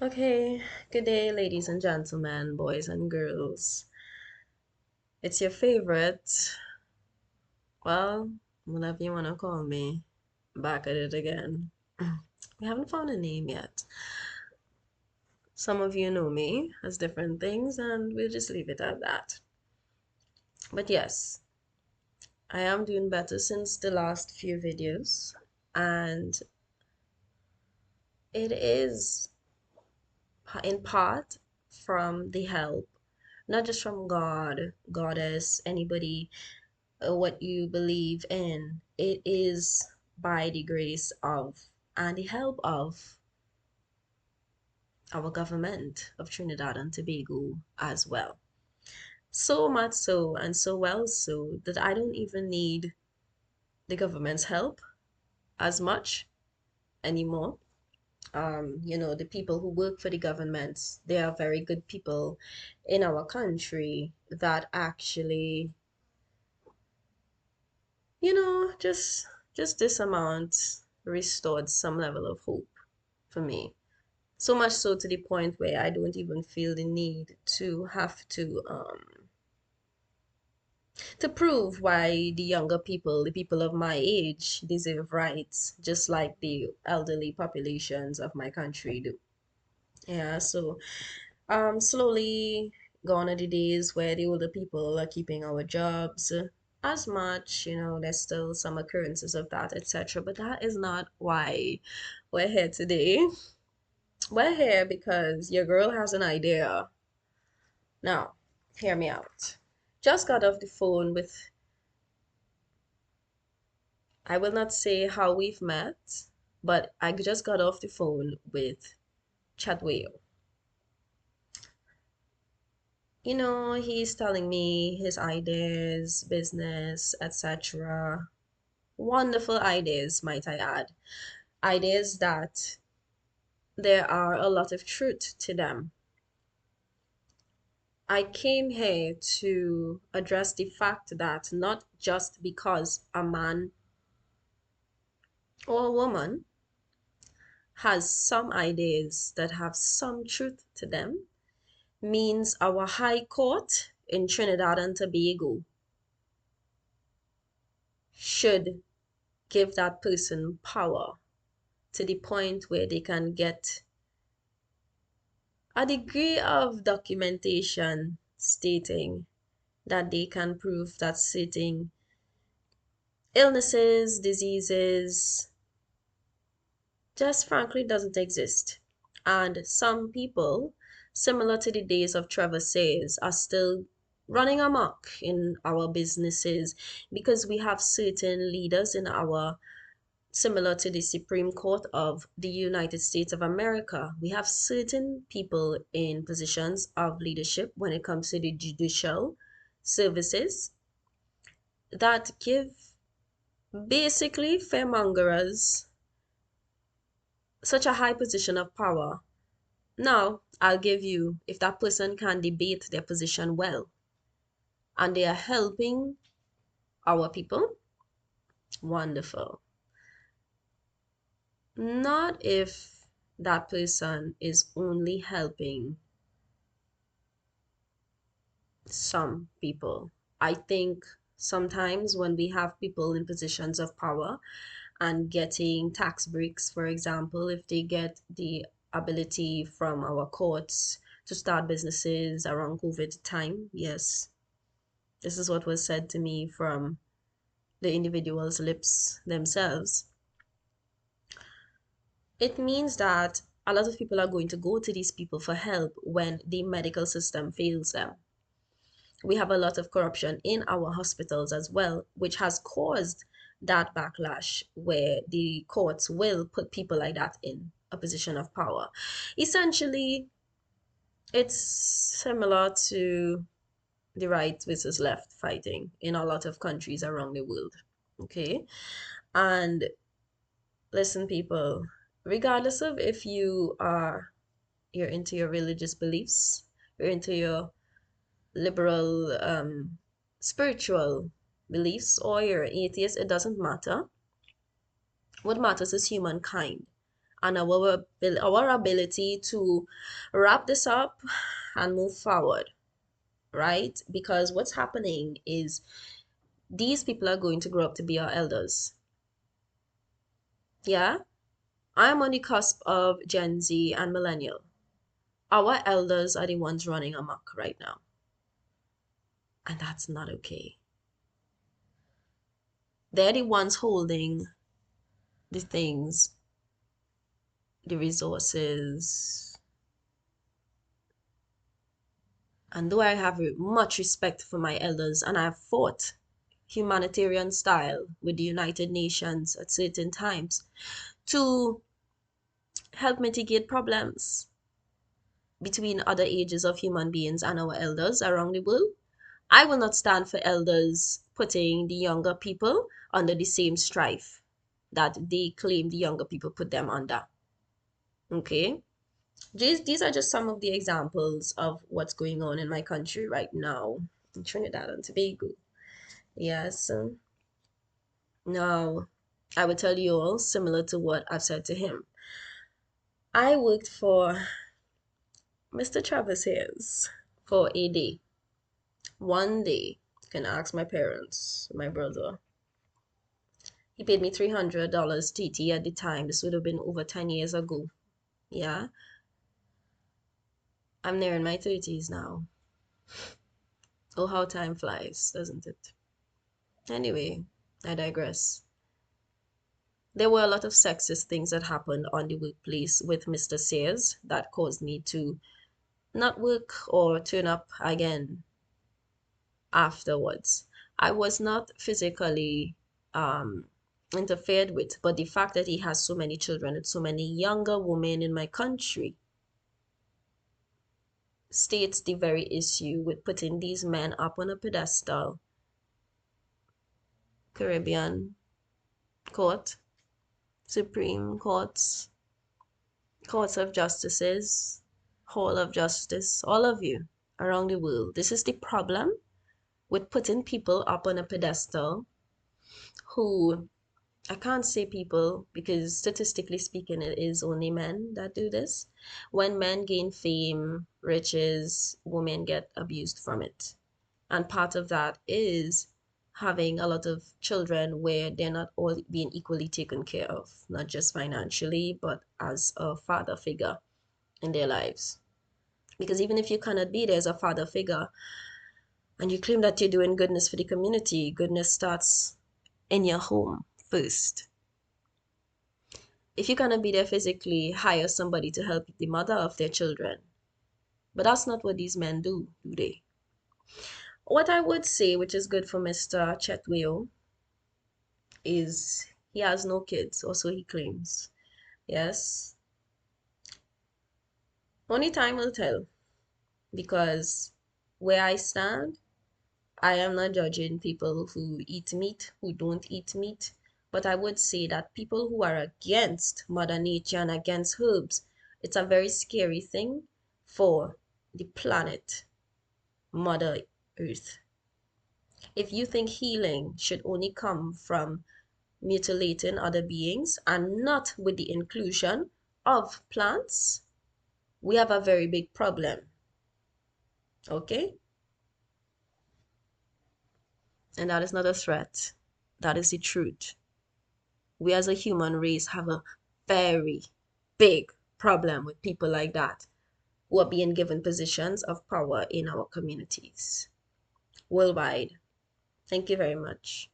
Okay, good day, ladies and gentlemen, boys and girls. It's your favorite, well, whatever you want to call me, back at it again. We haven't found a name yet. Some of you know me as different things, and we'll just leave it at that. But yes, I am doing better since the last few videos, and it is in part from the help, not just from God, Goddess, anybody what you believe in. It is by the grace of and the help of our government of Trinidad and Tobago as well. So much so and so well so that I don't even need the government's help as much anymore. The people who work for the government, they are very good people in our country that actually, just this amount restored some level of hope for me. So much so to the point where I don't even feel the need to have to prove why the younger people, the people of my age, deserve rights, just like the elderly populations of my country do. Yeah, so slowly gone are the days where the older people are keeping our jobs as much, there's still some occurrences of that, etc. But that is not why we're here today. We're here because your girl has an idea. Now, hear me out. Just got off the phone with, I will not say how we've met, but I just got off the phone with Chadwell. He's telling me his ideas, business, etc. Wonderful ideas, might I add. Ideas that there are a lot of truth to them. I came here to address the fact that not just because a man or a woman has some ideas that have some truth to them means our high court in Trinidad and Tobago should give that person power to the point where they can get a degree of documentation stating that they can prove that certain illnesses, diseases, just frankly doesn't exist. And some people, similar to the days of Trevor Sayers, are still running amok in our businesses because we have certain leaders in our, similar to the Supreme Court of the United States of America, we have certain people in positions of leadership when it comes to the judicial services that give basically fairmongerers such a high position of power. Now, I'll give you, if that person can debate their position well and they are helping our people, wonderful. Not if that person is only helping some people. I think sometimes when we have people in positions of power and getting tax breaks, for example, if they get the ability from our courts to start businesses around COVID time, yes, this is what was said to me from the individual's lips themselves. It means that a lot of people are going to go to these people for help when the medical system fails them. We have a lot of corruption in our hospitals as well, which has caused that backlash where the courts will put people like that in a position of power. Essentially, it's similar to the right versus left fighting in a lot of countries around the world. Okay. And listen, people, regardless of if you're into your religious beliefs, you're into your liberal spiritual beliefs, or you're an atheist, it doesn't matter. What matters is humankind and our ability to wrap this up and move forward, right? Because what's happening is these people are going to grow up to be our elders. Yeah? I'm on the cusp of Gen Z and millennial. Our elders are the ones running amok right now. And that's not okay. They're the ones holding the things, the resources. And though I have much respect for my elders and I've fought humanitarian style with the United Nations at certain times to help mitigate problems between other ages of human beings and our elders around the world, I will not stand for elders putting the younger people under the same strife that they claim the younger people put them under. Okay? These are just some of the examples of what's going on in my country right now, in Trinidad and Tobago. Yes. Now, I will tell you all similar to what I've said to him. I worked for Mr. Travis Hayes for a day. One day. You can ask my parents, my brother. He paid me $300 TT at the time. This would have been over 10 years ago. Yeah. I'm near in my 30s now. Oh, how time flies, doesn't it? Anyway, I digress. There were a lot of sexist things that happened on the workplace with Mr. Sayers that caused me to not work or turn up again afterwards. I was not physically interfered with, but the fact that he has so many children and so many younger women in my country states the very issue with putting these men up on a pedestal. Caribbean court, Supreme Courts, courts of justices, Hall of Justice, all of you around the world. This is the problem with putting people up on a pedestal who, I can't say people because statistically speaking, it is only men that do this. When men gain fame, riches, women get abused from it. And part of that is having a lot of children where they're not all being equally taken care of, not just financially, but as a father figure in their lives. Because even if you cannot be there as a father figure and you claim that you're doing goodness for the community, goodness starts in your home first. If you cannot be there physically, hire somebody to help the mother of their children. But that's not what these men do they? What I would say, which is good for Mr. Chetweo, is he has no kids, or so he claims. Yes. Only time will tell. Because where I stand, I am not judging people who eat meat, who don't eat meat. But I would say that people who are against Mother Nature and against herbs, it's a very scary thing for the planet, Mother Earth. If you think healing should only come from mutilating other beings and not with the inclusion of plants, we have a very big problem. Okay? And that is not a threat. That is the truth. We as a human race have a very big problem with people like that who are being given positions of power in our communities worldwide. Thank you very much.